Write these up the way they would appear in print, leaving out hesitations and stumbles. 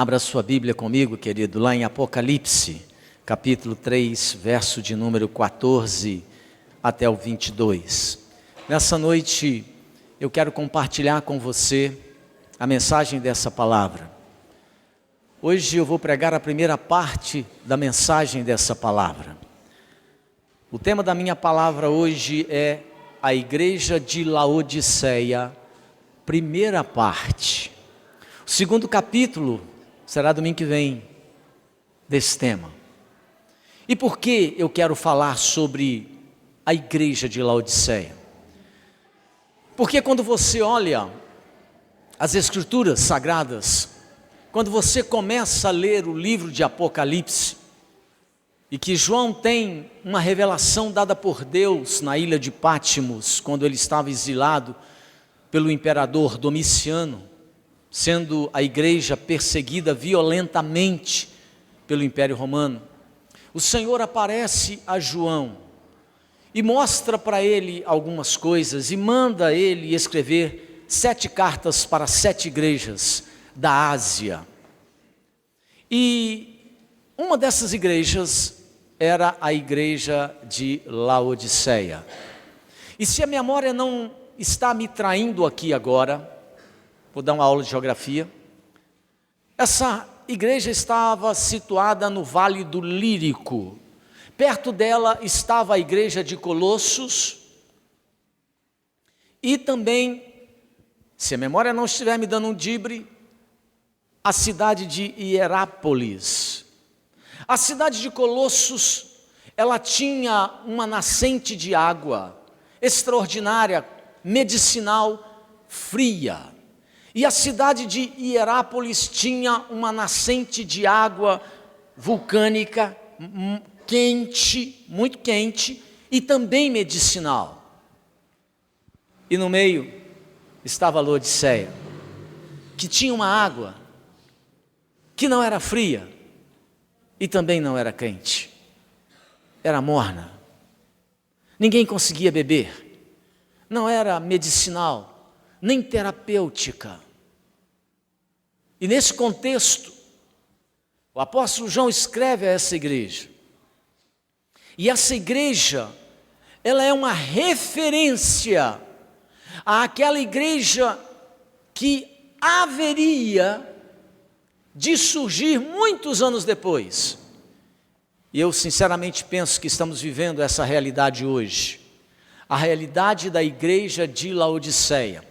Abra sua Bíblia comigo, querido, lá em Apocalipse, capítulo 3, verso de número 14 até o 22. Nessa noite, eu quero compartilhar com você a mensagem dessa palavra. Hoje eu vou pregar a primeira parte da mensagem dessa palavra. O tema da minha palavra hoje é a Igreja de Laodiceia, primeira parte. O segundo capítulo será domingo que vem desse tema. E por que eu quero falar sobre a Igreja de Laodiceia? Porque quando você olha as Escrituras Sagradas, quando você começa a ler o livro de Apocalipse, e que João tem uma revelação dada por Deus na ilha de Pátimos, quando ele estava exilado pelo imperador Domiciano, sendo a igreja perseguida violentamente pelo Império Romano. O Senhor aparece a João e mostra para ele algumas coisas e manda ele escrever 7 cartas para 7 igrejas da Ásia. E uma dessas igrejas era a igreja de Laodiceia. E se a memória não está me traindo aqui agora, vou dar uma aula de geografia. Essa igreja estava situada no Vale do Lírico. Perto dela estava a igreja de Colossos e também, se a memória não estiver me dando um dibre, a cidade de Hierápolis. A cidade de Colossos, ela tinha uma nascente de água extraordinária, medicinal, fria. E a cidade de Hierápolis tinha uma nascente de água vulcânica, quente, muito quente, e também medicinal. E no meio estava Laodiceia, que tinha uma água que não era fria e também não era quente, era morna. Ninguém conseguia beber, não era medicinal, nem terapêutica. E nesse contexto, o apóstolo João escreve a essa igreja. E essa igreja, ela é uma referência àquela igreja que haveria de surgir muitos anos depois. E eu sinceramente penso que estamos vivendo essa realidade hoje. A realidade da igreja de Laodiceia.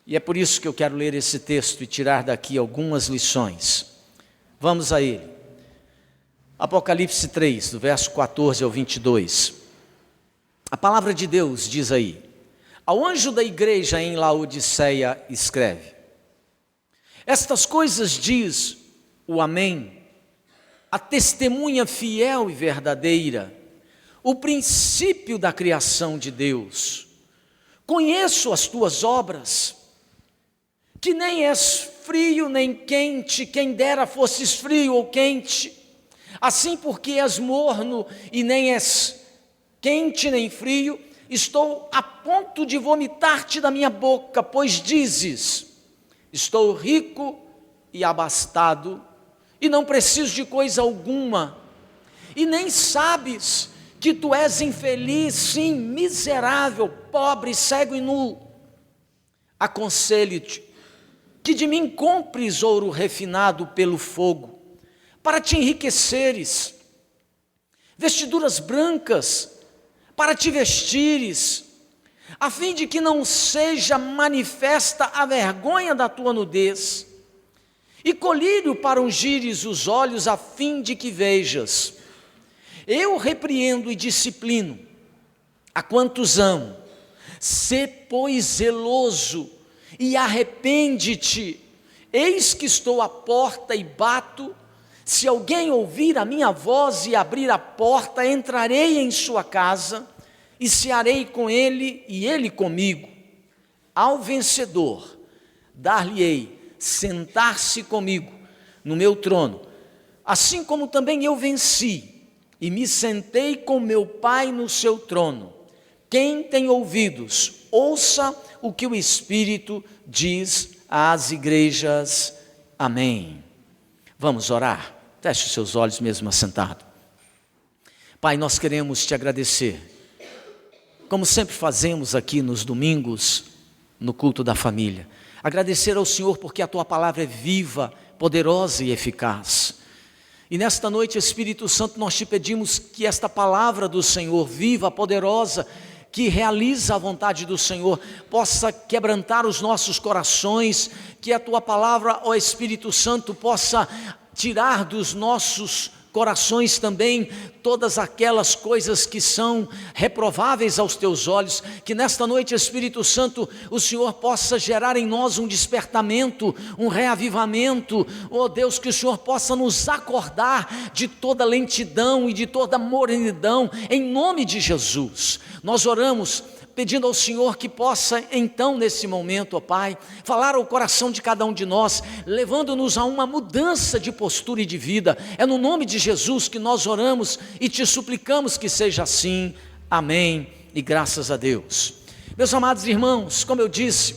E é por isso que eu quero ler esse texto e tirar daqui algumas lições. Vamos a ele. Apocalipse 3, do verso 14 ao 22. A palavra de Deus diz aí: ao anjo da igreja em Laodiceia escreve: estas coisas diz o Amém, a testemunha fiel e verdadeira, o princípio da criação de Deus. Conheço as tuas obras, que nem és frio nem quente, quem dera fosses frio ou quente. Assim, porque és morno e nem és quente nem frio, estou a ponto de vomitar-te da minha boca, pois dizes: estou rico e abastado, e não preciso de coisa alguma, e nem sabes que tu és infeliz, sim, miserável, pobre, cego e nu. Aconselho-te que de mim compres ouro refinado pelo fogo, para te enriqueceres, vestiduras brancas, para te vestires, a fim de que não seja manifesta a vergonha da tua nudez, e colírio para ungires os olhos, a fim de que vejas. Eu repreendo e disciplino a quantos amo. Sê, pois, zeloso e arrepende-te. Eis que estou à porta e bato. Se alguém ouvir a minha voz e abrir a porta, entrarei em sua casa e cearei com ele e ele comigo. Ao vencedor, dar-lhe-ei sentar-se comigo no meu trono, assim como também eu venci e me sentei com meu Pai no seu trono. Quem tem ouvidos, ouça o que o Espírito diz às igrejas. amém. Vamos orar? Feche os seus olhos mesmo assentado. Pai, nós queremos te agradecer, como sempre fazemos aqui nos domingos, no culto da família. Agradecer ao Senhor porque a tua palavra é viva, poderosa e eficaz. E nesta noite, Espírito Santo, nós te pedimos que esta palavra do Senhor, viva, poderosa, que realiza a vontade do Senhor, possa quebrantar os nossos corações, que a tua palavra, ó Espírito Santo, possa tirar dos nossos corações também todas aquelas coisas que são reprováveis aos teus olhos, que nesta noite, Espírito Santo, o Senhor possa gerar em nós um despertamento, um reavivamento, ó Deus, que o Senhor possa nos acordar de toda lentidão e de toda morenidão, em nome de Jesus. Nós oramos pedindo ao Senhor que possa então nesse momento, ó Pai, falar ao coração de cada um de nós, levando-nos a uma mudança de postura e de vida. É no nome de Jesus que nós oramos e te suplicamos que seja assim, amém e graças a Deus. Meus amados irmãos, como eu disse,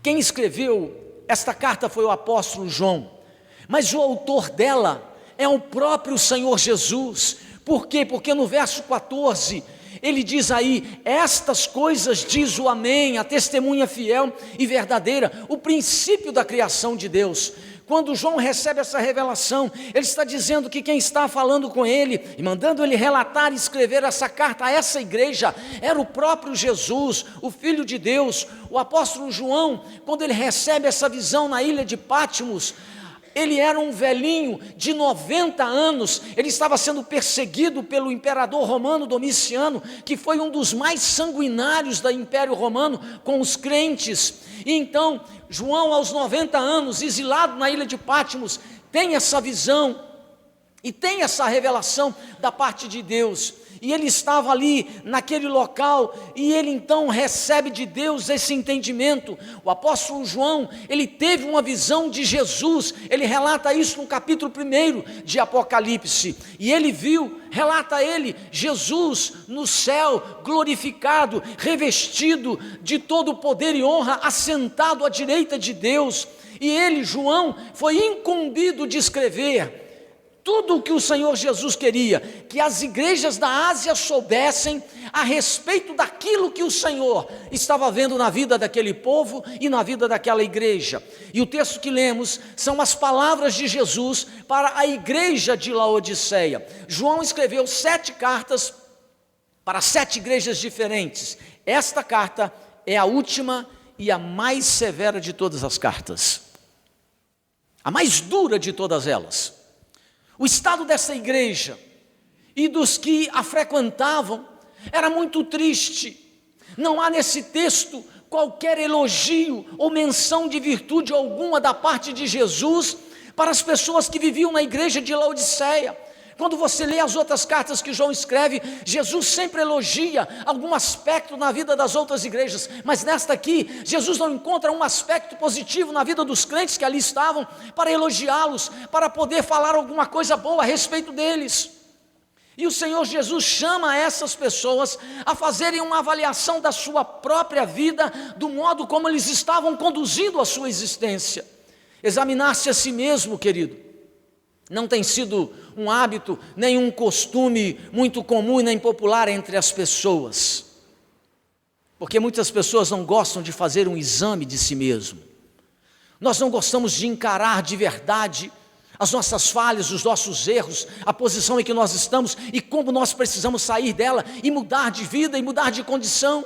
quem escreveu esta carta foi o apóstolo João, mas o autor dela é o próprio Senhor Jesus. Por quê? Porque no verso 14, ele diz aí: estas coisas diz o amém, a testemunha fiel e verdadeira, o princípio da criação de Deus. Quando João recebe essa revelação, ele está dizendo que quem está falando com ele e mandando ele relatar e escrever essa carta a essa igreja era o próprio Jesus, o Filho de Deus. O apóstolo João, quando ele recebe essa visão na ilha de Patmos, ele era um velhinho de 90 anos, ele estava sendo perseguido pelo imperador romano Domiciano, que foi um dos mais sanguinários do Império Romano com os crentes. E então, João, aos 90 anos, exilado na ilha de Patmos, tem essa visão e tem essa revelação da parte de Deus. E ele estava ali naquele local e ele então recebe de Deus esse entendimento. O apóstolo João, ele teve uma visão de Jesus, ele relata isso no capítulo 1 de Apocalipse, e ele viu, relata ele, Jesus no céu, glorificado, revestido de todo o poder e honra, assentado à direita de Deus, e ele, João, foi incumbido de escrever tudo o que o Senhor Jesus queria, que as igrejas da Ásia soubessem a respeito daquilo que o Senhor estava vendo na vida daquele povo e na vida daquela igreja. E o texto que lemos são as palavras de Jesus para a igreja de Laodiceia. João escreveu 7 cartas para 7 igrejas diferentes. Esta carta é a última e a mais severa de todas as cartas, a mais dura de todas elas. O estado dessa igreja e dos que a frequentavam era muito triste. Não há nesse texto qualquer elogio ou menção de virtude alguma da parte de Jesus para as pessoas que viviam na igreja de Laodiceia. Quando você lê as outras cartas que João escreve, Jesus sempre elogia algum aspecto na vida das outras igrejas, mas nesta aqui, Jesus não encontra um aspecto positivo na vida dos crentes que ali estavam, para elogiá-los, para poder falar alguma coisa boa a respeito deles. E o Senhor Jesus chama essas pessoas a fazerem uma avaliação da sua própria vida, do modo como eles estavam conduzindo a sua existência. Examinar-se a si mesmo, querido, não tem sido um hábito, nem um costume muito comum e nem popular entre as pessoas, porque muitas pessoas não gostam de fazer um exame de si mesmo. Nós não gostamos de encarar de verdade as nossas falhas, os nossos erros, a posição em que nós estamos e como nós precisamos sair dela e mudar de vida e mudar de condição.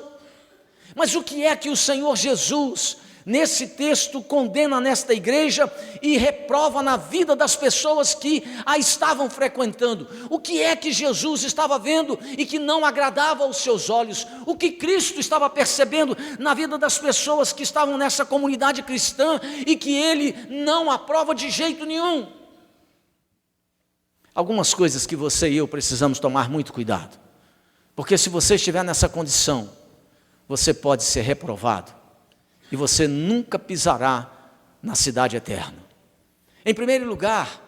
Mas o que é que o Senhor Jesus nesse texto condena nesta igreja e reprova na vida das pessoas que a estavam frequentando? O que é que Jesus estava vendo e que não agradava aos seus olhos? O que Cristo estava percebendo na vida das pessoas que estavam nessa comunidade cristã e que ele não aprova de jeito nenhum? Algumas coisas que você e eu precisamos tomar muito cuidado, porque se você estiver nessa condição, você pode ser reprovado e você nunca pisará na cidade eterna. Em primeiro lugar,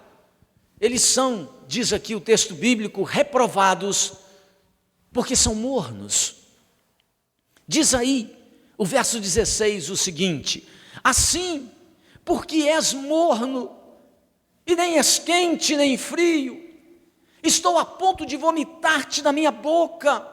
eles são, diz aqui o texto bíblico, reprovados porque são mornos. Diz aí o verso 16 o seguinte: assim, porque és morno, e nem és quente nem frio, estou a ponto de vomitar-te da minha boca.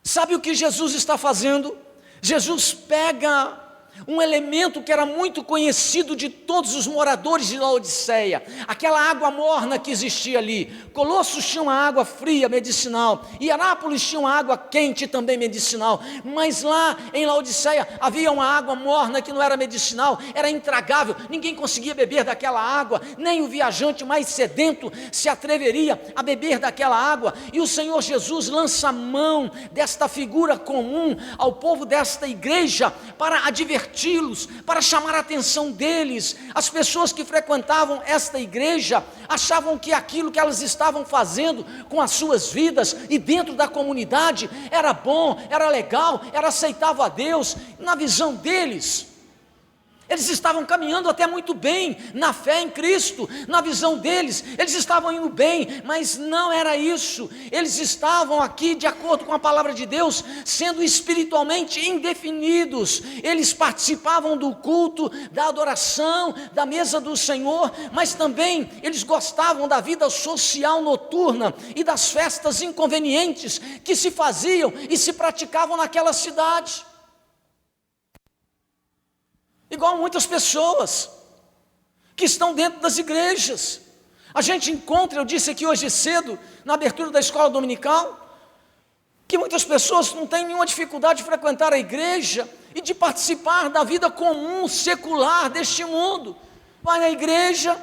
Sabe o que Jesus está fazendo? Jesus pega um elemento que era muito conhecido de todos os moradores de Laodiceia, aquela água morna que existia ali. Colossos tinha uma água fria, medicinal, Hierápolis tinha uma água quente, também medicinal, mas lá em Laodiceia havia uma água morna que não era medicinal, era intragável, ninguém conseguia beber daquela água, nem o viajante mais sedento se atreveria a beber daquela água. E o Senhor Jesus lança mão desta figura comum ao povo desta igreja para advertir, para chamar a atenção deles. As pessoas que frequentavam esta igreja achavam que aquilo que elas estavam fazendo com as suas vidas e dentro da comunidade era bom, era legal, era aceitável a Deus. Na visão deles, eles estavam caminhando até muito bem na fé em Cristo. Na visão deles, eles estavam indo bem, mas não era isso. Eles estavam aqui, de acordo com a palavra de Deus, sendo espiritualmente indefinidos. Eles participavam do culto, da adoração, da mesa do Senhor, mas também eles gostavam da vida social noturna e das festas inconvenientes que se faziam e se praticavam naquela cidade. Igual muitas pessoas que estão dentro das igrejas. A gente encontra, eu disse aqui hoje cedo, na abertura da escola dominical, que muitas pessoas não têm nenhuma dificuldade de frequentar a igreja e de participar da vida comum, secular deste mundo. Vai na igreja,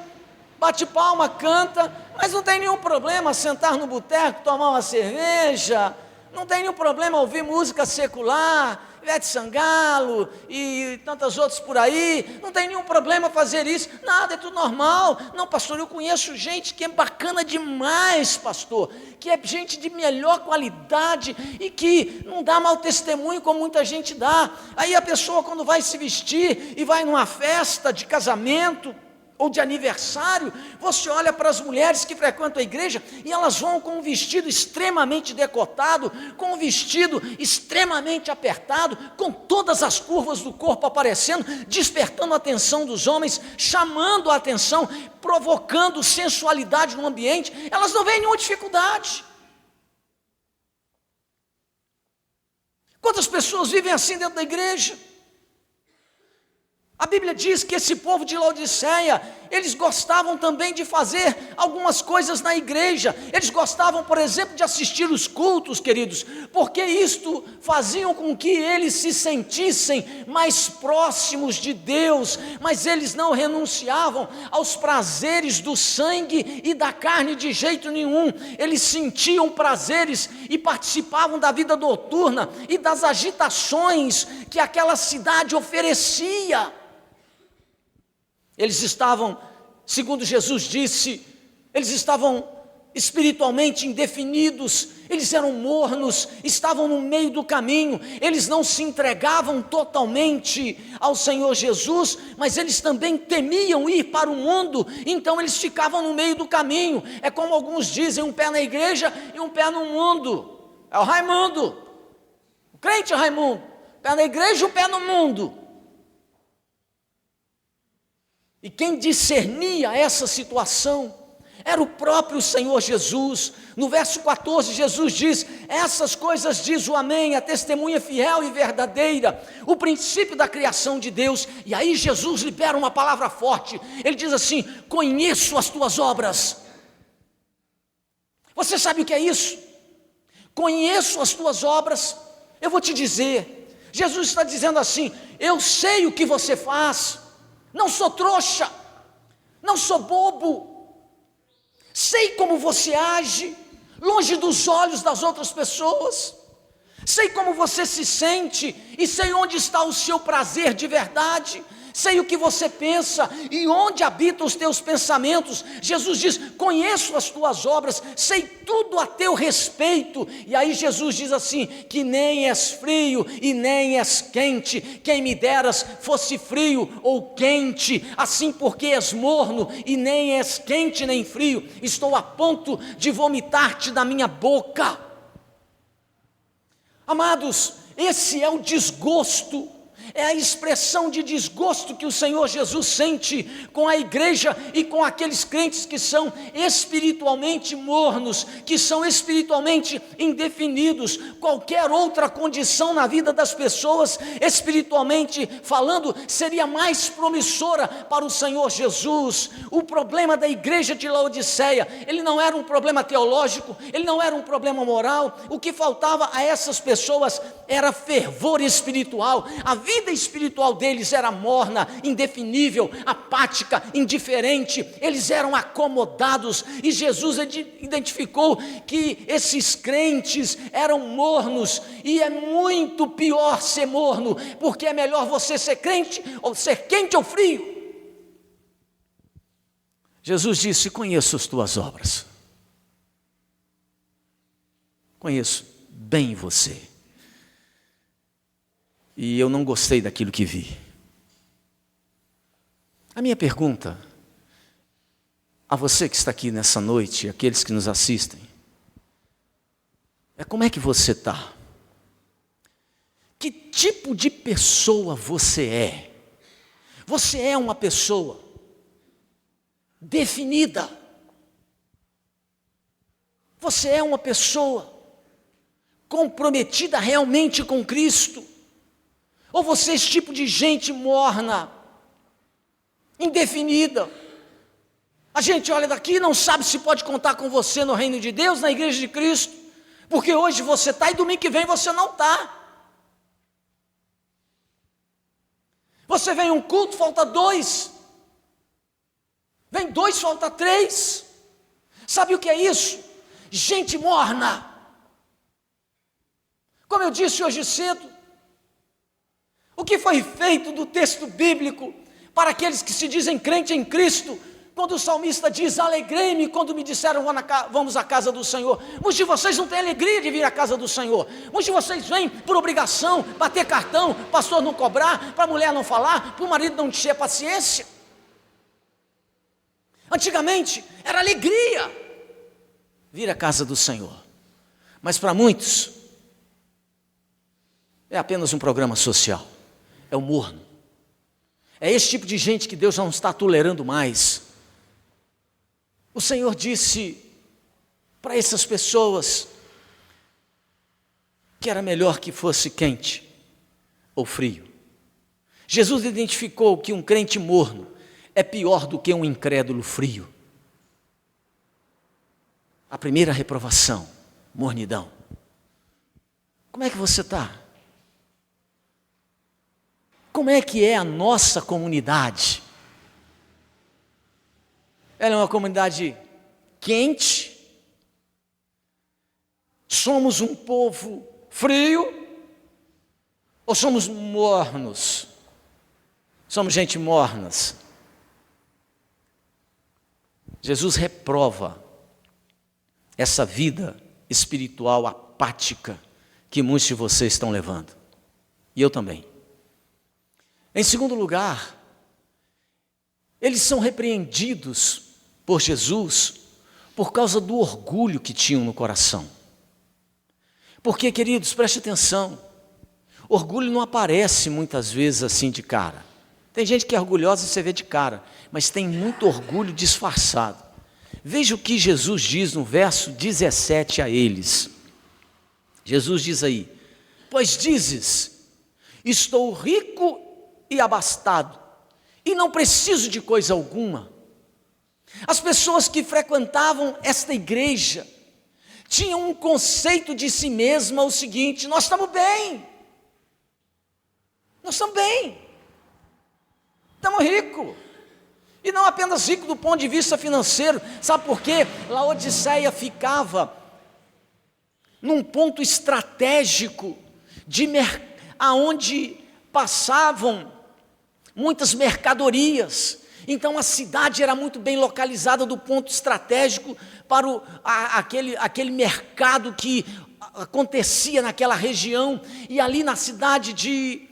bate palma, canta, mas não tem nenhum problema sentar no boteco, tomar uma cerveja, não tem nenhum problema ouvir música secular, Ivete Sangalo e tantas outras por aí, não tem nenhum problema fazer isso, nada, é tudo normal. Não, pastor, eu conheço gente que é bacana demais, pastor, que é gente de melhor qualidade e que não dá mau testemunho como muita gente dá. Aí a pessoa, quando vai se vestir e vai numa festa de casamento ou de aniversário, você olha para as mulheres que frequentam a igreja e elas vão com um vestido extremamente decotado, com um vestido extremamente apertado, com todas as curvas do corpo aparecendo, despertando a atenção dos homens, chamando a atenção, provocando sensualidade no ambiente. Elas não veem nenhuma dificuldade. Quantas pessoas vivem assim dentro da igreja? A Bíblia diz que esse povo de Laodiceia, eles gostavam também de fazer algumas coisas na igreja. Eles gostavam, por exemplo, de assistir os cultos, queridos, porque isto faziam com que eles se sentissem mais próximos de Deus, mas eles não renunciavam aos prazeres do sangue e da carne de jeito nenhum. Eles sentiam prazeres e participavam da vida noturna e das agitações que aquela cidade oferecia. Eles estavam, segundo Jesus disse, eles estavam espiritualmente indefinidos, eles eram mornos, estavam no meio do caminho, eles não se entregavam totalmente ao Senhor Jesus, mas eles também temiam ir para o mundo, então eles ficavam no meio do caminho. É como alguns dizem, um pé na igreja e um pé no mundo. É o Raimundo, o crente é Raimundo, pé na igreja e um pé no mundo. E quem discernia essa situação era o próprio Senhor Jesus. No verso 14, Jesus diz: essas coisas diz o Amém, a testemunha fiel e verdadeira, o princípio da criação de Deus. E aí Jesus libera uma palavra forte, ele diz assim: conheço as tuas obras. Você sabe o que é isso? Conheço as tuas obras. Eu vou te dizer, Jesus está dizendo assim: eu sei o que você faz, não sou trouxa, não sou bobo, sei como você age, longe dos olhos das outras pessoas, sei como você se sente e sei onde está o seu prazer de verdade, sei o que você pensa e onde habitam os teus pensamentos. Jesus diz: conheço as tuas obras, sei tudo a teu respeito. E aí Jesus diz assim, que nem és frio e nem és quente, quem me deras fosse frio ou quente, assim porque és morno e nem és quente nem frio, estou a ponto de vomitar-te da minha boca. Amados, esse é o desgosto, é a expressão de desgosto que o Senhor Jesus sente com a igreja e com aqueles crentes que são espiritualmente mornos, que são espiritualmente indefinidos. Qualquer outra condição na vida das pessoas, espiritualmente falando, seria mais promissora para o Senhor Jesus. O problema da igreja de Laodiceia, ele não era um problema teológico, ele não era um problema moral. O que faltava a essas pessoas era fervor espiritual. A vida espiritual deles era morna, indefinível, apática, indiferente. Eles eram acomodados, e Jesus identificou que esses crentes eram mornos, e é muito pior ser morno, porque é melhor você ser crente, ou ser quente ou frio. Jesus disse: conheço as tuas obras, conheço bem você, e eu não gostei daquilo que vi. A minha pergunta a você que está aqui nessa noite, aqueles que nos assistem, é: como é que você está? Que tipo de pessoa você é? Você é uma pessoa definida? Você é uma pessoa comprometida realmente com Cristo? Ou você é esse tipo de gente morna, indefinida? A gente olha daqui e não sabe se pode contar com você no reino de Deus, na igreja de Cristo, porque hoje você está e domingo que vem você não está. Você vem um culto, falta 2. Vem 2, falta 3. Sabe o que é isso? Gente morna. Como eu disse hoje cedo, o que foi feito do texto bíblico para aqueles que se dizem crente em Cristo, quando o salmista diz: alegrei-me quando me disseram vamos à casa do Senhor. Muitos de vocês não têm alegria de vir à casa do Senhor. Muitos de vocês vêm por obrigação, bater cartão, pastor não cobrar, para a mulher não falar, para o marido não encher paciência. Antigamente era alegria vir à casa do Senhor, mas para muitos é apenas um programa social, é o morno. É esse tipo de gente que Deus não está tolerando mais. O Senhor disse para essas pessoas que era melhor que fosse quente ou frio. Jesus identificou que um crente morno é pior do que um incrédulo frio. A primeira reprovação, mornidão. Como é que você está? Como é que é a nossa comunidade? Ela é uma comunidade quente? Somos um povo frio? Ou somos mornos? Somos gente mornas. Jesus reprova essa vida espiritual apática que muitos de vocês estão levando. E eu também. Em segundo lugar, eles são repreendidos por Jesus por causa do orgulho que tinham no coração. Porque, queridos, preste atenção, orgulho não aparece muitas vezes assim de cara. Tem gente que é orgulhosa e você vê de cara, mas tem muito orgulho disfarçado. Veja o que Jesus diz no verso 17 a eles. Jesus diz aí: pois dizes, estou rico e abastado, e não preciso de coisa alguma. As pessoas que frequentavam esta igreja tinham um conceito de si mesma o seguinte: nós estamos bem, nós estamos bem, estamos ricos, e não apenas ricos do ponto de vista financeiro. Sabe por quê? Laodiceia ficava num ponto estratégico aonde passavam muitas mercadorias. Então a cidade era muito bem localizada do ponto estratégico para aquele mercado que acontecia naquela região. E ali na cidade de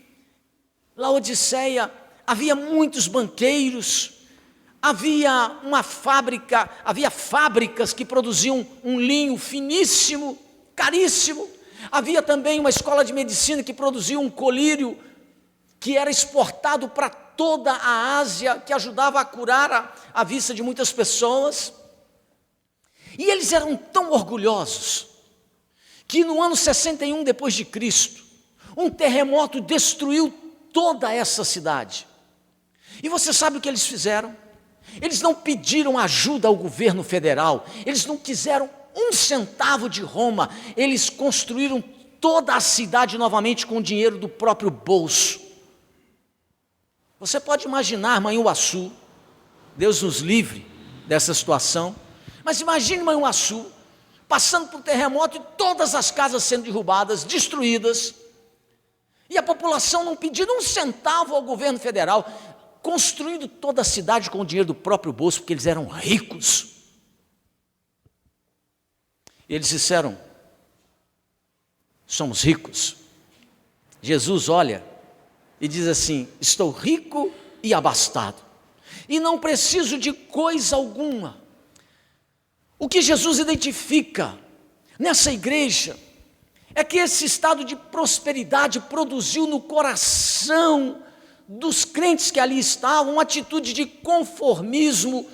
Laodiceia havia muitos banqueiros, havia fábricas que produziam um linho finíssimo, caríssimo. Havia também uma escola de medicina que produzia um colírio que era exportado para toda a Ásia, que ajudava a curar a vista de muitas pessoas. E eles eram tão orgulhosos, que no ano 61 depois de Cristo, um terremoto destruiu toda essa cidade. E você sabe o que eles fizeram? Eles não pediram ajuda ao governo federal, eles não quiseram um centavo de Roma, eles construíram toda a cidade novamente com o dinheiro do próprio bolso. Você pode imaginar Manhuaçu, Deus nos livre dessa situação, mas imagine Manhuaçu, passando por um terremoto e todas as casas sendo derrubadas, destruídas, e a população não pedindo um centavo ao governo federal, construindo toda a cidade com o dinheiro do próprio bolso, porque eles eram ricos. E eles disseram: somos ricos. Jesus olha e diz assim: estou rico e abastado, e não preciso de coisa alguma. O que Jesus identifica nessa igreja é que esse estado de prosperidade produziu no coração dos crentes que ali estavam uma atitude de conformismo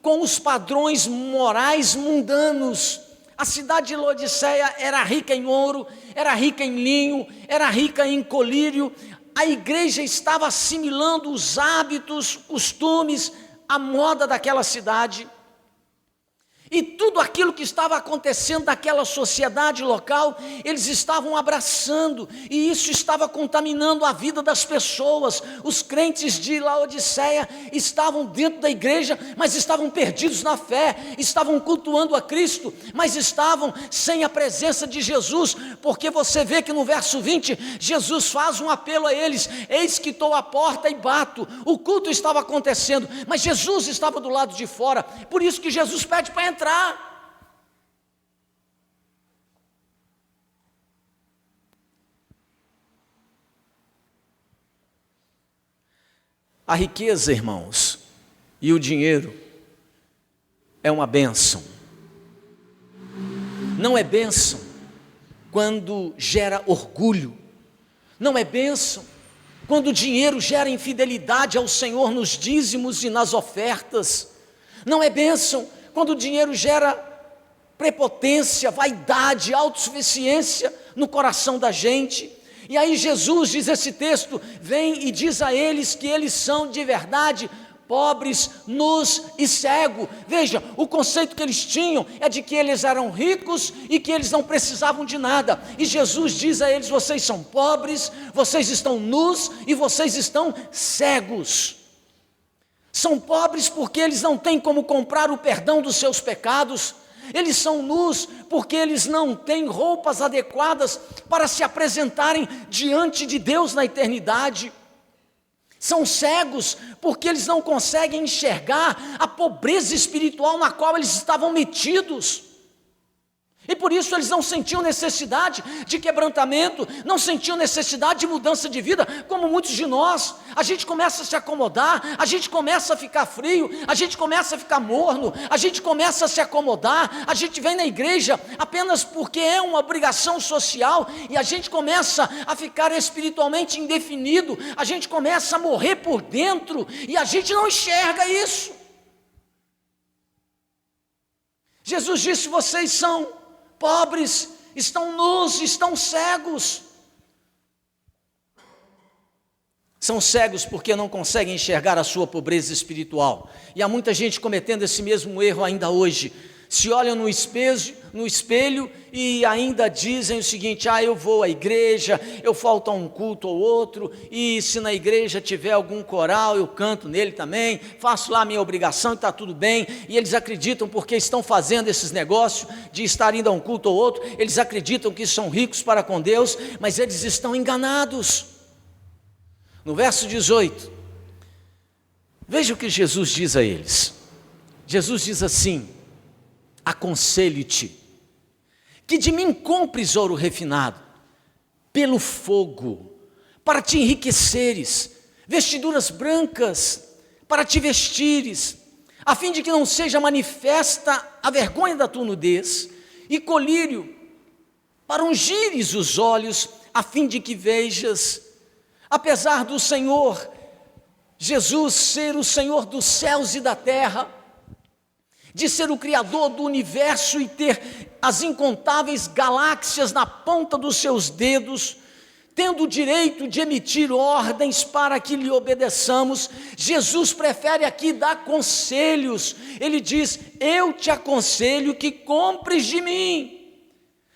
com os padrões morais mundanos. A cidade de Laodiceia era rica em ouro, era rica em linho, era rica em colírio. A igreja estava assimilando os hábitos, costumes, a moda daquela cidade. E tudo aquilo que estava acontecendo naquela sociedade local, eles estavam abraçando, e isso estava contaminando a vida das pessoas. Os crentes de Laodiceia estavam dentro da igreja, mas estavam perdidos na fé, estavam cultuando a Cristo, mas estavam sem a presença de Jesus, porque você vê que no verso 20, Jesus faz um apelo a eles: eis que estou à porta e bato. O culto estava acontecendo, mas Jesus estava do lado de fora, por isso que Jesus pede para entrar. A riqueza, irmãos, e o dinheiro é uma bênção. Não é bênção quando gera orgulho, não é bênção quando o dinheiro gera infidelidade ao Senhor nos dízimos e nas ofertas, não é bênção quando o dinheiro gera prepotência, vaidade, autossuficiência no coração da gente. E aí Jesus, diz esse texto, vem e diz a eles que eles são de verdade pobres, nus e cegos. Veja, o conceito que eles tinham é de que eles eram ricos e que eles não precisavam de nada. E Jesus diz a eles: vocês são pobres, vocês estão nus e vocês estão cegos. São pobres porque eles não têm como comprar o perdão dos seus pecados. Eles são nus porque eles não têm roupas adequadas para se apresentarem diante de Deus na eternidade. São cegos porque eles não conseguem enxergar a pobreza espiritual na qual eles estavam metidos. E por isso eles não sentiam necessidade de quebrantamento, não sentiam necessidade de mudança de vida, como muitos de nós. A gente começa a se acomodar, a gente começa a ficar frio, a gente começa a ficar morno, a gente começa a se acomodar, a gente vem na igreja apenas porque é uma obrigação social, e a gente começa a ficar espiritualmente indefinido, a gente começa a morrer por dentro, e a gente não enxerga isso. Jesus disse: vocês são pobres, estão nus, estão cegos. São cegos porque não conseguem enxergar a sua pobreza espiritual. E há muita gente cometendo esse mesmo erro ainda hoje. Se olham no espelho e ainda dizem o seguinte: eu vou à igreja, eu falto a um culto ou outro, e se na igreja tiver algum coral, eu canto nele também, faço lá a minha obrigação e está tudo bem. E eles acreditam, porque estão fazendo esses negócios de estar indo a um culto ou outro, eles acreditam que são ricos para com Deus, mas eles estão enganados. No verso 18, veja o que Jesus diz a eles. Jesus diz assim: aconselho-te que de mim compres ouro refinado pelo fogo, para te enriqueceres, vestiduras brancas para te vestires, a fim de que não seja manifesta a vergonha da tua nudez, e colírio para ungires os olhos, a fim de que vejas. Apesar do Senhor Jesus ser o Senhor dos céus e da terra, de ser o Criador do universo e ter as incontáveis galáxias na ponta dos seus dedos, tendo o direito de emitir ordens para que lhe obedeçamos, Jesus prefere aqui dar conselhos. Ele diz: eu te aconselho que compres de mim.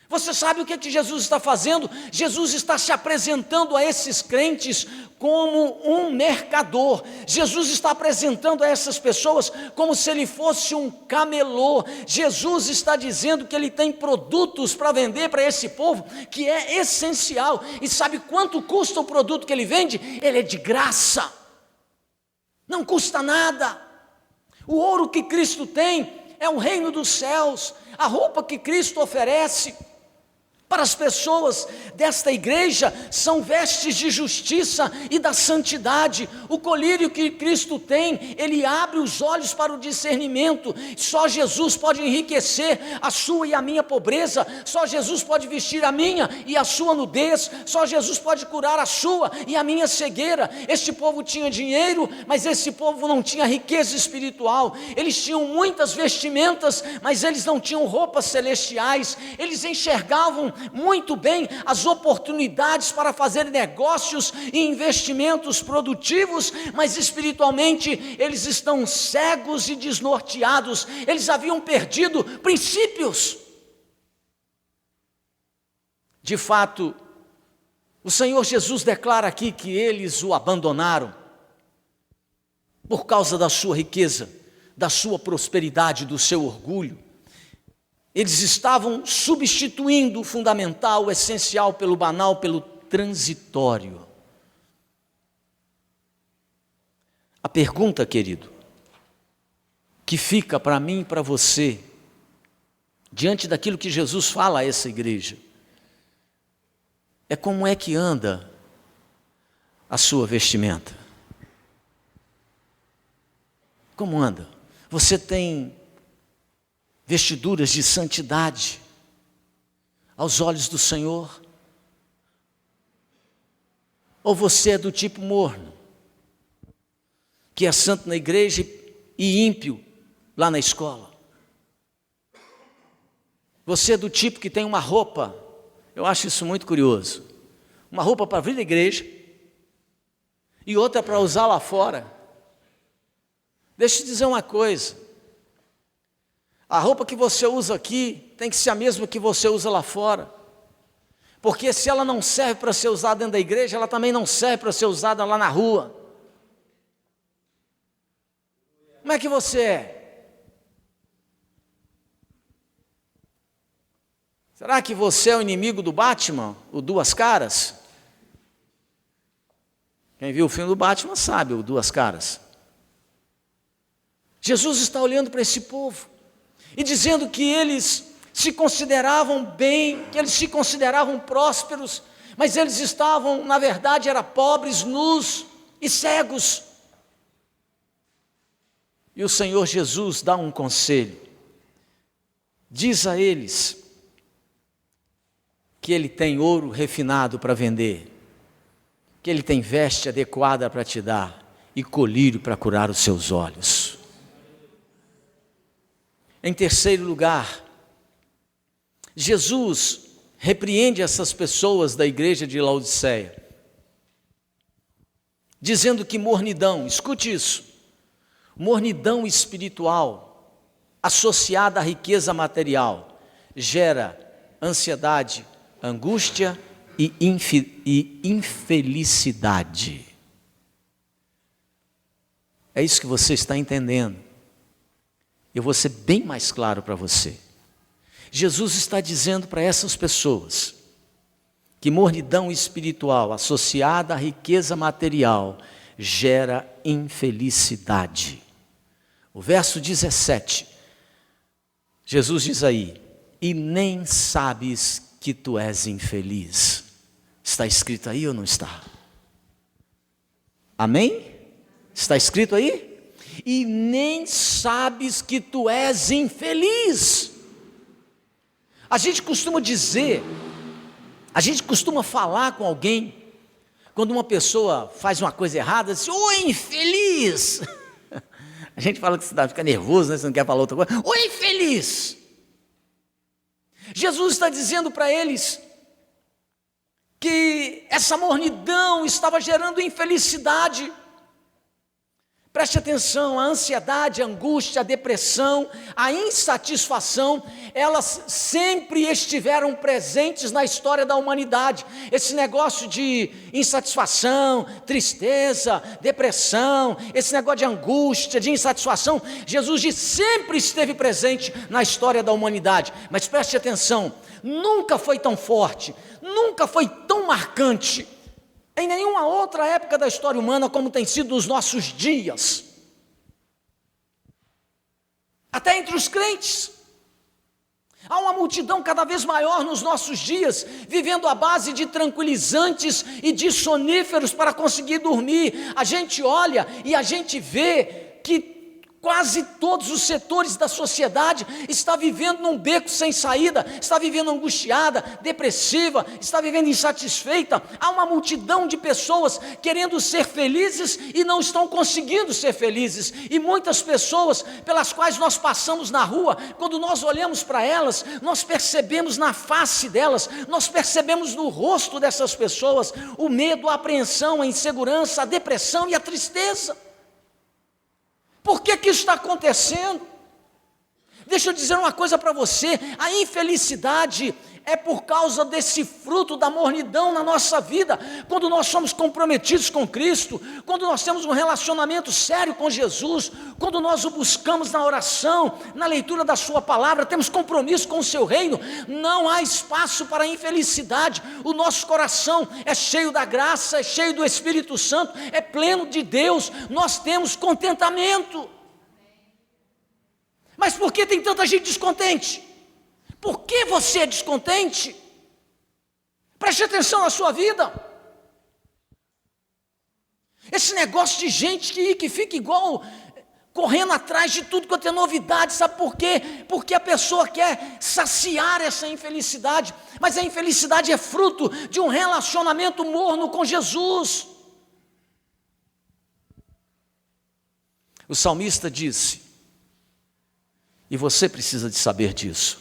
Você sabe o que Jesus está fazendo? Jesus está se apresentando a esses crentes como um mercador. Jesus está apresentando a essas pessoas como se ele fosse um camelô. Jesus está dizendo que ele tem produtos para vender para esse povo, que é essencial. E sabe quanto custa o produto que ele vende? Ele é de graça, não custa nada. O ouro que Cristo tem é o reino dos céus. A roupa que Cristo oferece para as pessoas desta igreja são vestes de justiça e da santidade. O colírio que Cristo tem, ele abre os olhos para o discernimento. Só Jesus pode enriquecer a sua e a minha pobreza. Só Jesus pode vestir a minha e a sua nudez. Só Jesus pode curar a sua e a minha cegueira. Este povo tinha dinheiro, mas esse povo não tinha riqueza espiritual. Eles tinham muitas vestimentas, mas eles não tinham roupas celestiais. Eles enxergavam muito bem as oportunidades para fazer negócios e investimentos produtivos, mas espiritualmente eles estão cegos e desnorteados. Eles haviam perdido princípios. De fato, o Senhor Jesus declara aqui que eles o abandonaram por causa da sua riqueza, da sua prosperidade, do seu orgulho. Eles estavam substituindo o fundamental, o essencial, pelo banal, pelo transitório. A pergunta, querido, que fica para mim e para você, diante daquilo que Jesus fala a essa igreja, é: como é que anda a sua vestimenta? Como anda? Você tem vestiduras de santidade aos olhos do Senhor? Ou você é do tipo morno, que é santo na igreja e ímpio lá na escola? Você é do tipo que tem uma roupa, eu acho isso muito curioso, uma roupa para vir à igreja e outra para usar lá fora. Deixa eu te dizer uma coisa: a roupa que você usa aqui tem que ser a mesma que você usa lá fora, porque se ela não serve para ser usada dentro da igreja, ela também não serve para ser usada lá na rua. Como é que você é? Será que você é o inimigo do Batman, o Duas Caras? Quem viu o filme do Batman sabe o Duas Caras. Jesus está olhando para esse povo e dizendo que eles se consideravam bem, que eles se consideravam prósperos, mas eles estavam, na verdade, eram pobres, nus e cegos. E o Senhor Jesus dá um conselho. Diz a eles que Ele tem ouro refinado para vender, que Ele tem veste adequada para te dar e colírio para curar os seus olhos. Em terceiro lugar, Jesus repreende essas pessoas da igreja de Laodiceia, dizendo que mornidão, escute isso, mornidão espiritual associada à riqueza material gera ansiedade, angústia e infelicidade. É isso que você está entendendo. Eu vou ser bem mais claro para você. Jesus está dizendo para essas pessoas que mornidão espiritual associada à riqueza material gera infelicidade. O verso 17, Jesus diz aí: e nem sabes que tu és infeliz. Está escrito aí ou não está? Amém? Está escrito aí? E nem sabes que tu és infeliz. A gente costuma dizer, a gente costuma falar com alguém Quando uma pessoa faz uma coisa errada, diz: "Ô infeliz!" A gente fala que você fica nervoso, né? Você não quer falar outra coisa. "Ô infeliz!" Jesus está dizendo para eles que essa mornidão estava gerando infelicidade. Preste atenção, a ansiedade, a angústia, a depressão, a insatisfação, elas sempre estiveram presentes na história da humanidade. Esse negócio de insatisfação, tristeza, depressão, esse negócio de angústia, de insatisfação, Jesus diz, sempre esteve presente na história da humanidade. Mas preste atenção, nunca foi tão forte, nunca foi tão marcante em nenhuma outra época da história humana como tem sido nos nossos dias. Até entre os crentes. Há uma multidão cada vez maior nos nossos dias, vivendo à base de tranquilizantes e de soníferos para conseguir dormir. A gente olha e a gente vê que quase todos os setores da sociedade está vivendo num beco sem saída, está vivendo angustiada, depressiva, está vivendo insatisfeita. Há uma multidão de pessoas querendo ser felizes e não estão conseguindo ser felizes. E muitas pessoas pelas quais nós passamos na rua, quando nós olhamos para elas, nós percebemos na face delas, nós percebemos no rosto dessas pessoas o medo, a apreensão, a insegurança, a depressão e a tristeza. Por que isso está acontecendo? Deixa eu dizer uma coisa para você, a infelicidade é por causa desse fruto da mornidão na nossa vida. Quando nós somos comprometidos com Cristo, quando nós temos um relacionamento sério com Jesus, quando nós o buscamos na oração, na leitura da sua palavra, temos compromisso com o seu reino, não há espaço para a infelicidade. O nosso coração é cheio da graça, é cheio do Espírito Santo, é pleno de Deus, nós temos contentamento. Mas por que tem tanta gente descontente? Por que você é descontente? Preste atenção na sua vida. Esse negócio de gente que fica igual, correndo atrás de tudo quanto é novidade, sabe por quê? Porque a pessoa quer saciar essa infelicidade, mas a infelicidade é fruto de um relacionamento morno com Jesus. O salmista disse, e você precisa de saber disso: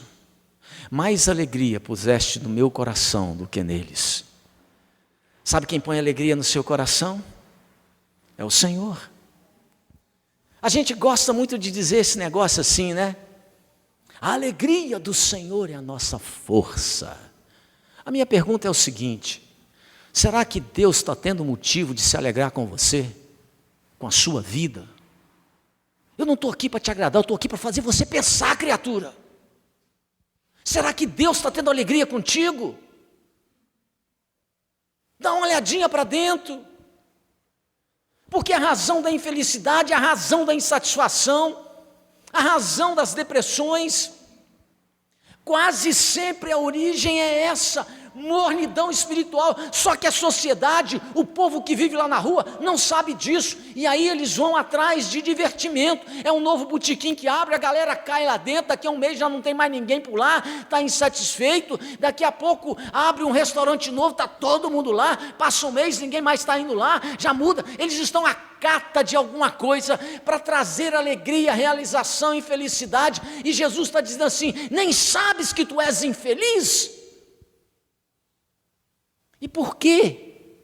mais alegria puseste no meu coração do que neles. Sabe quem põe alegria no seu coração? É o Senhor. A gente gosta muito de dizer esse negócio assim, né? A alegria do Senhor é a nossa força. A minha pergunta é o seguinte: será que Deus está tendo motivo de se alegrar com você? Com a sua vida? Eu não estou aqui para te agradar, eu estou aqui para fazer você pensar, criatura. Será que Deus está tendo alegria contigo? Dá uma olhadinha para dentro. Porque a razão da infelicidade, a razão da insatisfação, a razão das depressões, quase sempre a origem é essa, mornidão espiritual. Só que a sociedade, o povo que vive lá na rua, não sabe disso, e aí eles vão atrás de divertimento. É um novo botequim que abre, a galera cai lá dentro, daqui a um mês já não tem mais ninguém por lá, está insatisfeito, daqui a pouco abre um restaurante novo, está todo mundo lá, passa um mês, ninguém mais está indo lá, já muda. Eles estão à cata de alguma coisa para trazer alegria, realização e felicidade, e Jesus está dizendo assim: nem sabes que tu és infeliz? E por que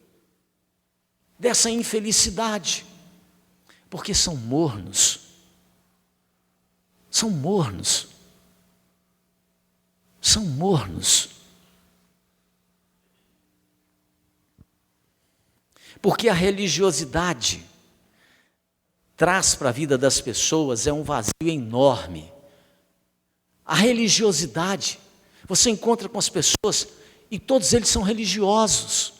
dessa infelicidade? Porque são mornos. São mornos. São mornos. Porque a religiosidade traz para a vida das pessoas um vazio enorme. A religiosidade, você encontra com as pessoas e todos eles são religiosos.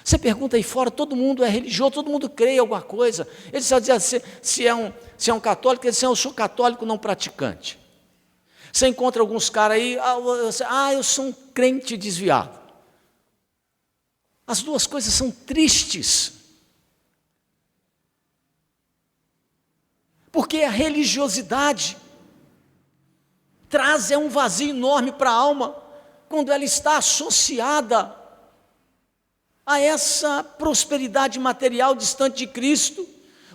Você pergunta aí fora, todo mundo é religioso, todo mundo crê em alguma coisa. Eles só dizem, se é um católico, eles dizem: eu sou católico não praticante. Você encontra alguns caras aí, eu sou um crente desviado. As duas coisas são tristes. Porque a religiosidade traz um vazio enorme para a alma, quando ela está associada a essa prosperidade material distante de Cristo.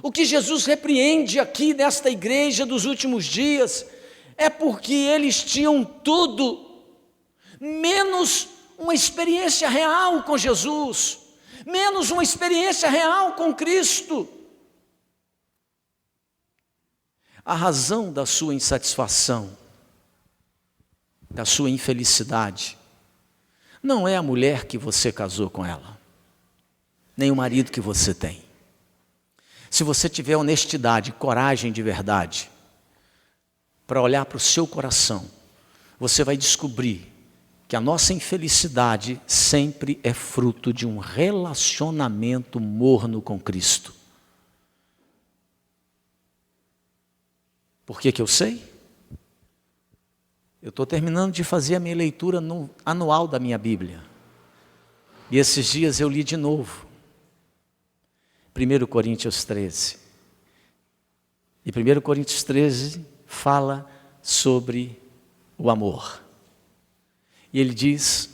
O que Jesus repreende aqui nesta igreja dos últimos dias é porque eles tinham tudo, menos uma experiência real com Jesus, menos uma experiência real com Cristo. A razão da sua insatisfação, da sua infelicidade, não é a mulher que você casou com ela, nem o marido que você tem. Se você tiver honestidade, coragem de verdade, para olhar para o seu coração, você vai descobrir que a nossa infelicidade sempre é fruto de um relacionamento morno com Cristo. Por que que eu sei? Eu estou terminando de fazer a minha leitura anual da minha Bíblia. E esses dias eu li de novo 1 Coríntios 13. E 1 Coríntios 13 fala sobre o amor. E ele diz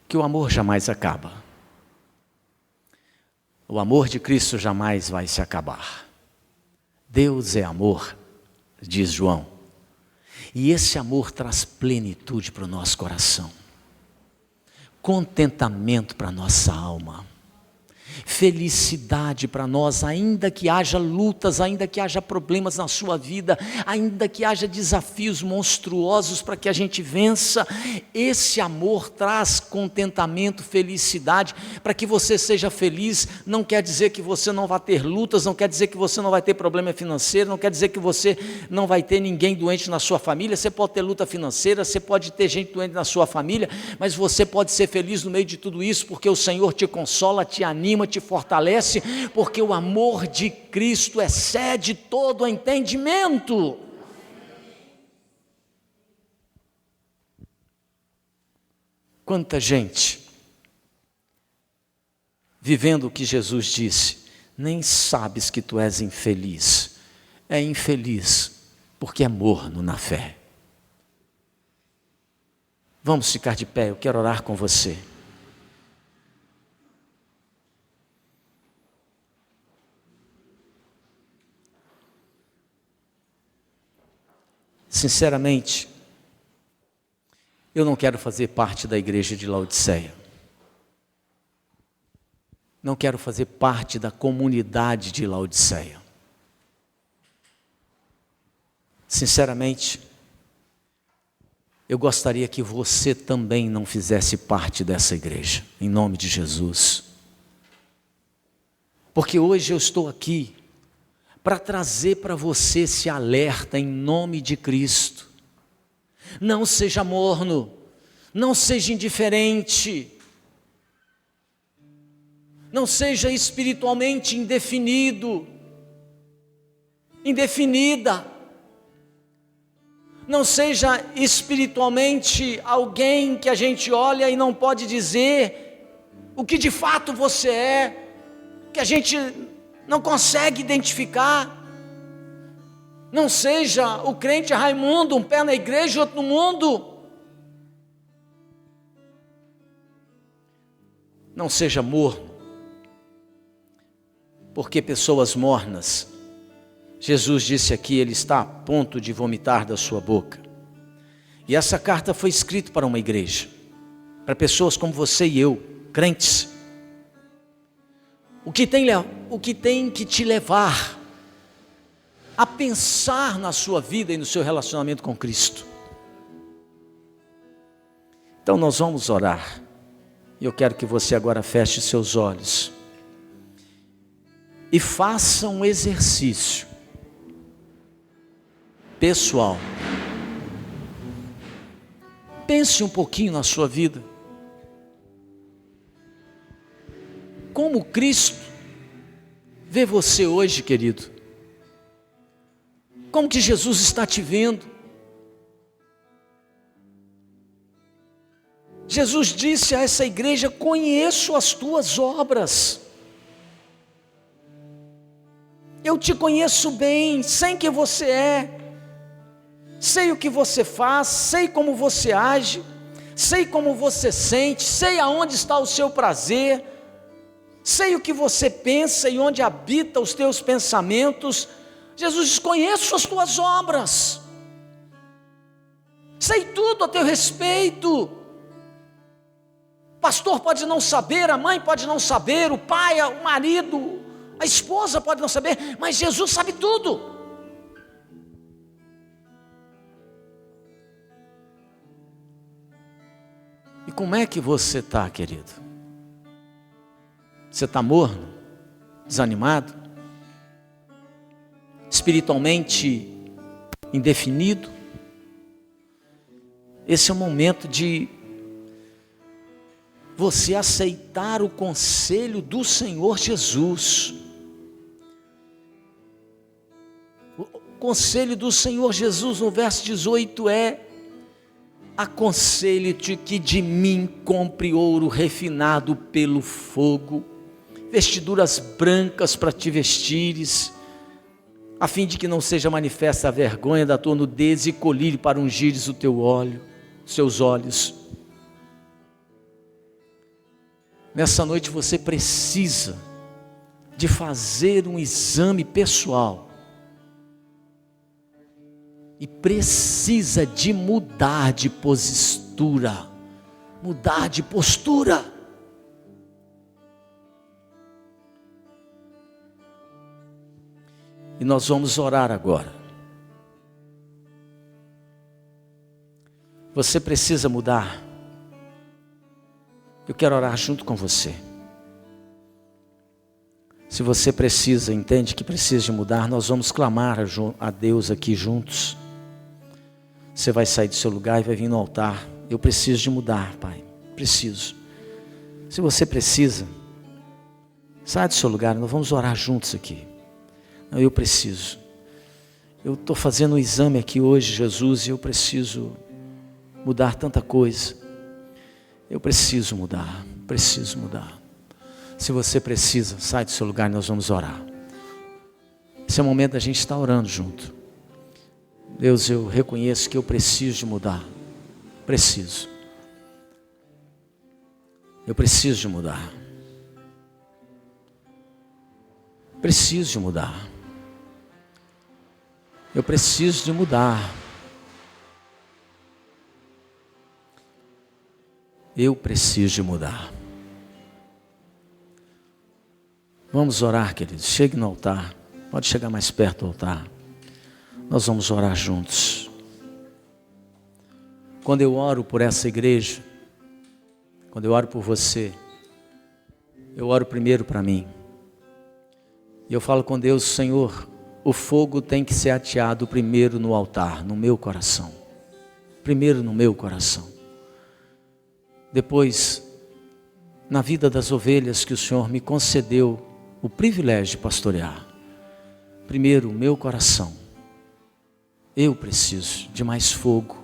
que o amor jamais acaba. O amor de Cristo jamais vai se acabar. Deus é amor, diz João. E esse amor traz plenitude para o nosso coração, contentamento para a nossa alma, felicidade para nós, ainda que haja lutas, ainda que haja problemas na sua vida, ainda que haja desafios monstruosos para que a gente vença. Esse amor traz contentamento, felicidade, para que você seja feliz. Não quer dizer que você não vai ter lutas, não quer dizer que você não vai ter problema financeiro, não quer dizer que você não vai ter ninguém doente na sua família. Você pode ter luta financeira, você pode ter gente doente na sua família, mas você pode ser feliz no meio de tudo isso, porque o Senhor te consola, te anima, te fortalece, porque o amor de Cristo excede todo o entendimento. Quanta gente vivendo o que Jesus disse, nem sabes que tu és infeliz. É infeliz porque é morno na fé. Vamos ficar de pé, eu quero orar com você. Sinceramente, eu não quero fazer parte da igreja de Laodiceia. Não quero fazer parte da comunidade de Laodiceia. Sinceramente, eu gostaria que você também não fizesse parte dessa igreja, em nome de Jesus. Porque hoje eu estou aqui para trazer para você esse alerta em nome de Cristo. Não seja morno, não seja indiferente, não seja espiritualmente indefinido, indefinida, não seja espiritualmente alguém que a gente olha e não pode dizer o que de fato você é, que a gente não consegue identificar. Não seja o crente Raimundo, um pé na igreja e outro no mundo. Não seja morno, porque pessoas mornas, Jesus disse aqui, ele está a ponto de vomitar da sua boca. E essa carta foi escrita para uma igreja, para pessoas como você e eu, crentes. O que tem que te levar a pensar na sua vida e no seu relacionamento com Cristo. Então nós vamos orar. E eu quero que você agora feche seus olhos e faça um exercício pessoal. Pense um pouquinho na sua vida. Como Cristo vê você hoje, querido? Como que Jesus está te vendo? Jesus disse a essa igreja: conheço as tuas obras. Eu te conheço bem, sei quem você é, sei o que você faz, sei como você age, sei como você sente, sei aonde está o seu prazer, sei o que você pensa e onde habita os teus pensamentos. Jesus diz: conheço as tuas obras, sei tudo a teu respeito. Pastor pode não saber, a mãe pode não saber, o pai, o marido, a esposa pode não saber, mas Jesus sabe tudo. E como é que você está, querido? Você está morno? Desanimado? Espiritualmente indefinido? Esse é o momento de você aceitar o conselho do Senhor Jesus. O conselho do Senhor Jesus no verso 18 é: aconselho-te que de mim compre ouro refinado pelo fogo, vestiduras brancas para te vestires, a fim de que não seja manifesta a vergonha da tua nudez, e colírio para ungires o teu óleo, seus olhos. Nessa noite você precisa de fazer um exame pessoal e precisa de mudar de postura, mudar de postura. E nós vamos orar agora. Você precisa mudar. Eu quero orar junto com você. Se você precisa, entende que precisa de mudar, nós vamos clamar a Deus aqui juntos. Você vai sair do seu lugar e vai vir no altar. Eu preciso de mudar, Pai. Preciso. Se você precisa, sai do seu lugar, nós vamos orar juntos aqui. Não, eu preciso. Eu estou fazendo um exame aqui hoje, Jesus, e eu preciso mudar tanta coisa. Eu preciso mudar, preciso mudar. Se você precisa, sai do seu lugar e nós vamos orar. Esse é o momento da gente estar orando junto. Deus, eu reconheço que eu preciso de mudar. Preciso. Eu preciso de mudar. Preciso de mudar. Eu preciso de mudar. Eu preciso de mudar. Vamos orar, queridos. Chegue no altar. Pode chegar mais perto do altar. Nós vamos orar juntos. Quando eu oro por essa igreja, quando eu oro por você, eu oro primeiro para mim. E eu falo com Deus: Senhor, o fogo tem que ser ateado primeiro no altar, no meu coração. Primeiro no meu coração. Depois, na vida das ovelhas que o Senhor me concedeu o privilégio de pastorear. Primeiro, o meu coração. Eu preciso de mais fogo.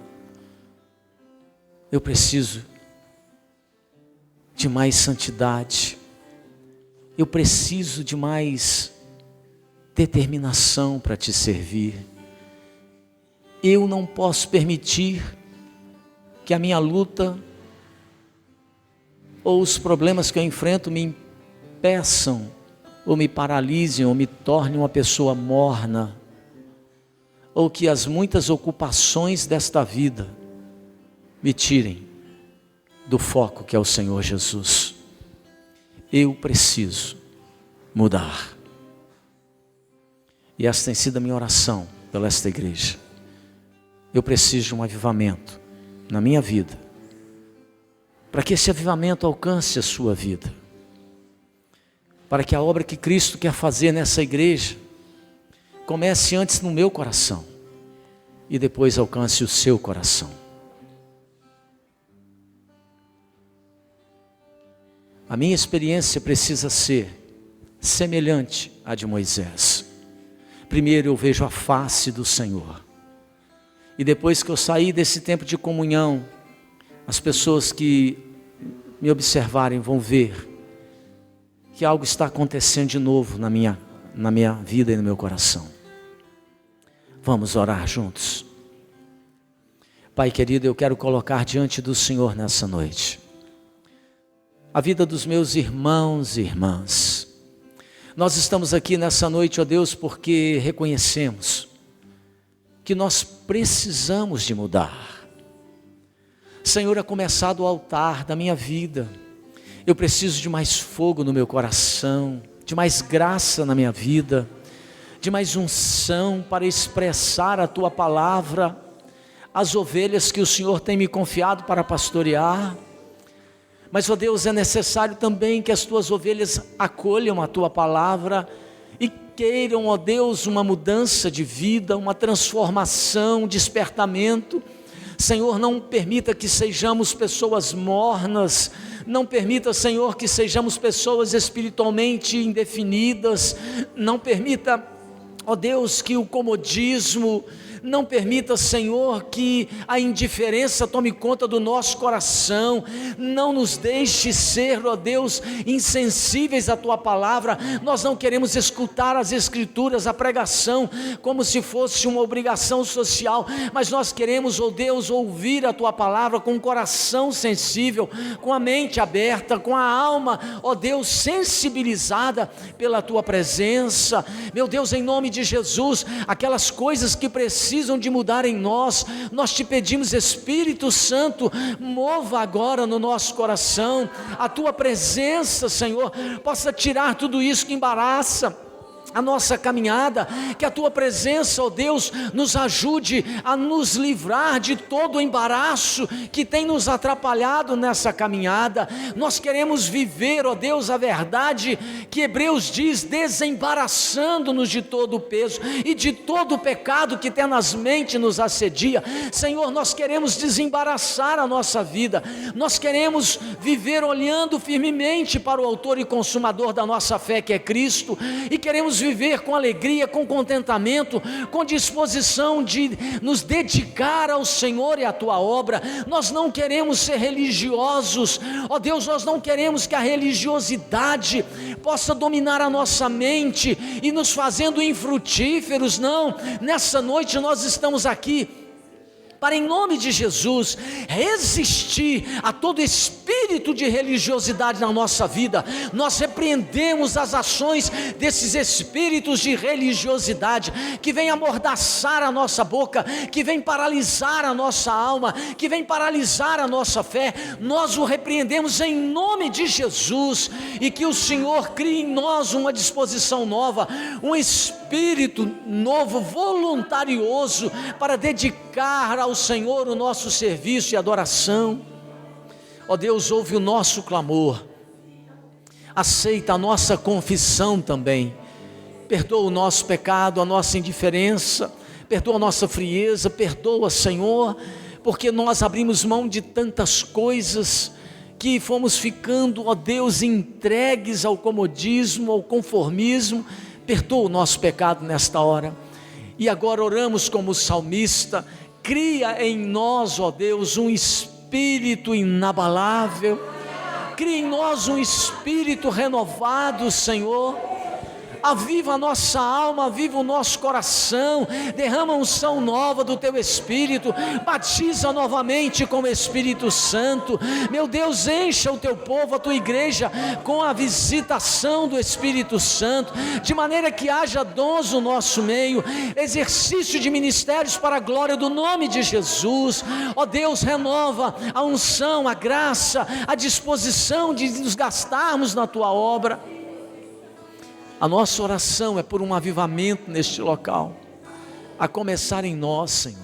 Eu preciso de mais santidade. Eu preciso de mais determinação para te servir. Eu não posso permitir que a minha luta ou os problemas que eu enfrento me impeçam, ou me paralisem, ou me tornem uma pessoa morna, ou que as muitas ocupações desta vida me tirem do foco que é o Senhor Jesus. Eu preciso mudar. E esta tem sido a minha oração pela esta igreja. Eu preciso de um avivamento na minha vida, para que esse avivamento alcance a sua vida, para que a obra que Cristo quer fazer nessa igreja comece antes no meu coração e depois alcance o seu coração. A minha experiência precisa ser semelhante à de Moisés. Primeiro eu vejo a face do Senhor, e depois que eu sair desse tempo de comunhão, as pessoas que me observarem vão ver que algo está acontecendo de novo na minha vida e no meu coração. Vamos orar juntos. Pai querido, eu quero colocar diante do Senhor nessa noite a vida dos meus irmãos e irmãs. Nós estamos aqui nessa noite, ó Deus, porque reconhecemos que nós precisamos de mudar. Senhor, a começar do altar da minha vida, eu preciso de mais fogo no meu coração, de mais graça na minha vida, de mais unção para expressar a Tua palavra, as ovelhas que o Senhor tem me confiado para pastorear. Mas, ó Deus, é necessário também que as Tuas ovelhas acolham a Tua palavra e queiram, ó Deus, uma mudança de vida, uma transformação, um despertamento. Senhor, não permita que sejamos pessoas mornas, não permita, Senhor, que sejamos pessoas espiritualmente indefinidas, não permita, ó Deus, que o comodismo, não permita, Senhor, que a indiferença tome conta do nosso coração, não nos deixe ser, ó Deus, insensíveis à Tua palavra. Nós não queremos escutar as Escrituras, a pregação, como se fosse uma obrigação social, mas nós queremos, ó Deus, ouvir a Tua palavra com o coração sensível, com a mente aberta, com a alma, ó Deus, sensibilizada pela Tua presença. Meu Deus, em nome de Jesus, aquelas coisas que precisam de mudar em nós, nós Te pedimos, Espírito Santo, mova agora no nosso coração, a Tua presença, Senhor, possa tirar tudo isso que embaraça a nossa caminhada, que a Tua presença, ó Deus, nos ajude a nos livrar de todo o embaraço que tem nos atrapalhado nessa caminhada. Nós queremos viver, ó Deus, a verdade que Hebreus diz, desembaraçando-nos de todo o peso e de todo o pecado que tenazmente nos assedia. Senhor, nós queremos desembaraçar a nossa vida, nós queremos viver olhando firmemente para o autor e consumador da nossa fé, que é Cristo, e queremos viver com alegria, com contentamento, com disposição de nos dedicar ao Senhor e à Tua obra. Nós não queremos ser religiosos, ó Deus, nós não queremos que a religiosidade possa dominar a nossa mente e nos fazendo infrutíferos, não. Nessa noite nós estamos aqui para, em nome de Jesus, resistir a todo espírito de religiosidade na nossa vida. Nós repreendemos as ações desses espíritos de religiosidade, que vem amordaçar a nossa boca, que vem paralisar a nossa alma, que vem paralisar a nossa fé. Nós o repreendemos em nome de Jesus, e que o Senhor crie em nós uma disposição nova, um espírito novo, voluntarioso, para dedicar ao Senhor o nosso serviço e adoração. Ó Deus, ouve o nosso clamor, aceita a nossa confissão também, perdoa o nosso pecado, a nossa indiferença, perdoa a nossa frieza, perdoa, Senhor, porque nós abrimos mão de tantas coisas, que fomos ficando, ó Deus, entregues ao comodismo, ao conformismo. Perdoa o nosso pecado nesta hora, e agora oramos como o salmista: cria em nós, ó Deus, um espírito inabalável, cria em nós um espírito renovado, Senhor. Aviva a nossa alma, aviva o nosso coração, derrama unção nova do Teu Espírito, batiza novamente com o Espírito Santo. Meu Deus, encha o Teu povo, a Tua igreja, com a visitação do Espírito Santo, de maneira que haja dons no nosso meio, exercício de ministérios para a glória do nome de Jesus. Ó Deus, renova a unção, a graça, a disposição de nos gastarmos na Tua obra. A nossa oração é por um avivamento neste local, a começar em nós, Senhor,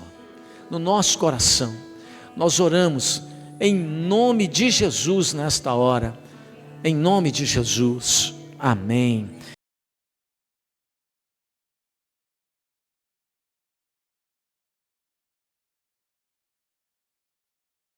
no nosso coração. Nós oramos em nome de Jesus nesta hora, em nome de Jesus, amém.